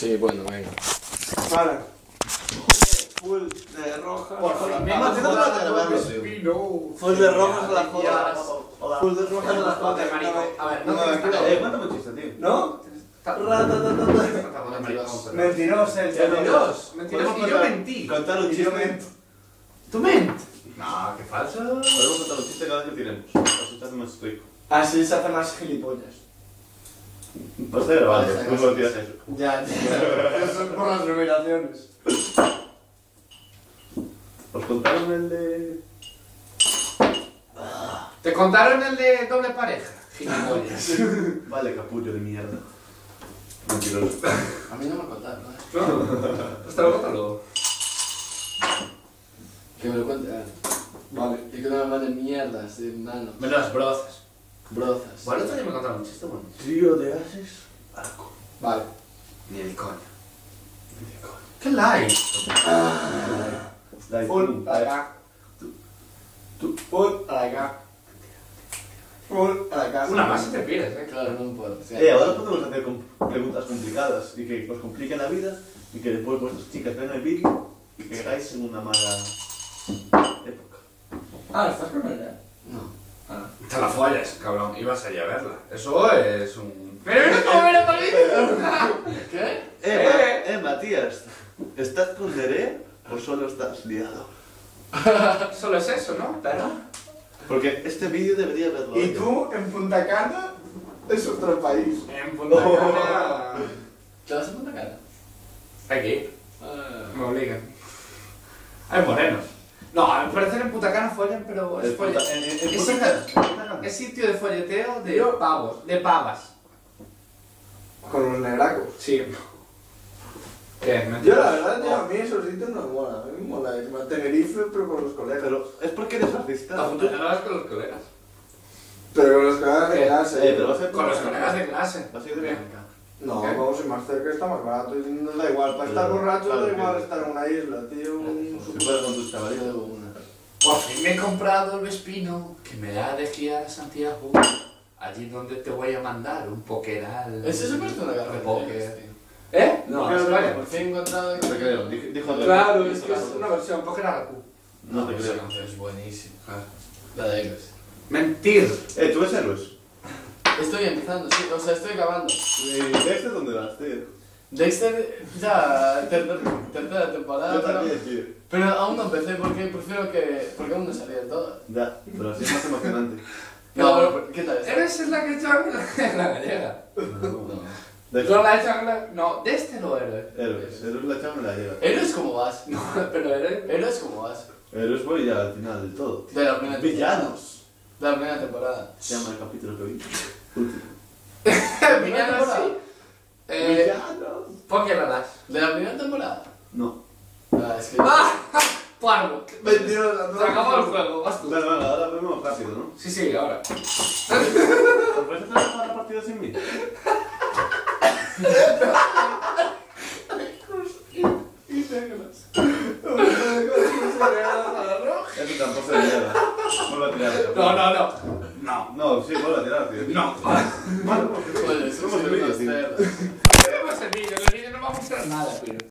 Sí, bueno, venga. Vale. Full de roja. Por favor, Full Full de rojas a la joda. Full de rojas a la joda. A ver, No me cuéntame un chiste, tío. ¿No? Mentiroso, el Mentiroso. Mentiroso. Y yo mentí. Contar un Y yo chiste. mento. ¿Tú ment? No, qué falso. Podemos contar un chiste cada vez que tiremos. Así se hace más rico. Así se hace más gilipollas. Pues te grabando, tú solo tiras eso. Ya. Eso es por las revelaciones. ¿Os contaron el de...? ¿Te contaron el de doble pareja? Gilipollas. Vale, capullo de mierda. Mentiroso. A mí no me contaron, ¿eh? No. Hasta luego, hasta luego. Que me lo cuente. Vale. Y que no me manden mierdas de nano. Me las brozas. Brozas. Bueno, otro día me contaron un chiste bueno. Trío de ases. Arco. Vale. Ni el coño. ¿Qué like? Full a la K. Full a la K. Full a la K. Una más y te pides, Claro, no puedo. Sí. Ahora podemos hacer preguntas complicadas y que os compliquen la vida y que después vuestras chicas vean el vídeo y que hagáis en una mala época. Ah, ¿estás con él, No. Te la follas, cabrón. Ibas allá a verla. Eso es un... ¡Pero mira cómo viene para mí! ¿Qué? Matías, ¿estás con Deré o solo estás liado? Solo es eso, ¿no? Pero... Porque este vídeo debería verlo. Y tú, en Punta Cana, es otro país. En Punta Cana... ¿Te vas a Punta Cana? Aquí. Me obligan. Hay morenos. No, al parecer en Punta Cana follan, pero es folla. Es sitio de folleteo de pavos, de pavas. Con los negracos. Sí. ¿Qué? Yo la verdad, tío, a mí esos sitios no me molan. A mí me mola irme a Tenerife, pero con los colegas. Pero es porque eres artista. A Punta Cana vas con los colegas. Pero con los colegas de clase. pero vas a ir Con los colegas de clase. Vas a ir de viaje. No, ¿Qué? vamos a ir más cerca, está más barato y nos da igual. Para estar borracho Claro, da igual que- estar en una isla, tío. Si fuera con tus Yo caballos. debo una. Por fin me he comprado el Vespino que me da de guiar a Santiago. Allí donde te voy a mandar un pokeral. Eso se parece a una de garra póker. ¿Eh? No, Porque España. Por fin he encontrado... No te creo. Dijo Claro, es que es una versión Pokémon. No te creo. Es buenísimo. La de héroes. Mentir. ¿Tú eres héroes? Estoy empezando, sí. O sea, estoy acabando. ¿Y Dexter dónde vas, tío? Dexter, ya, tercera temporada. Yo también, tío. Pero aún no empecé porque prefiero que... Porque aún no salía del todo. Ya, pero así es más emocionante. No, pero ¿qué tal está? ¿Eres la que echó en la gallega? No. Dexter. ¿No la echó en la...? No, de este no eres. Héroes. Héroes la chava me la lleva. Héroes como vas. No, pero eres... Héroes como vas. Héroes voy ya al final del todo. De la primera temporada. Villanos. De la primera temporada. Se llama el capítulo que vi. Villanos sí. Villanos. Pokémon. De la primera temporada. No. Ah, es que... ¡Ah! ¡Parvo! Mentiroso, Se acabó el juego, vas tú. Bueno, ahora vemos rápido, ¿no? Sí, sí, ahora. ¿Os vais a hacer la partida sin mí? Eso tampoco se lleva. Vuelve a tirar. No, no, no. No. No, sí, vuelve a tirar, tío. No. Bueno, Joder, eso vemos es el vídeo, unas tío. cerdas. ¿Qué pasa el vídeo? El vídeo no va a mostrar nada, tío.